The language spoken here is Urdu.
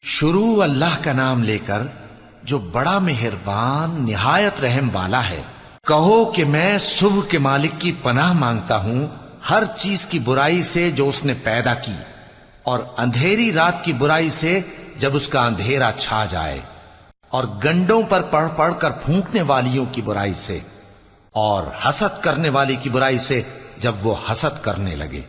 شروع اللہ کا نام لے کر جو بڑا مہربان نہایت رحم والا ہے۔ کہو کہ میں صبح کے مالک کی پناہ مانگتا ہوں ہر چیز کی برائی سے جو اس نے پیدا کی، اور اندھیری رات کی برائی سے جب اس کا اندھیرا چھا جائے، اور گنڈوں پر پڑھ پڑھ کر پھونکنے والیوں کی برائی سے، اور حسد کرنے والی کی برائی سے جب وہ حسد کرنے لگے۔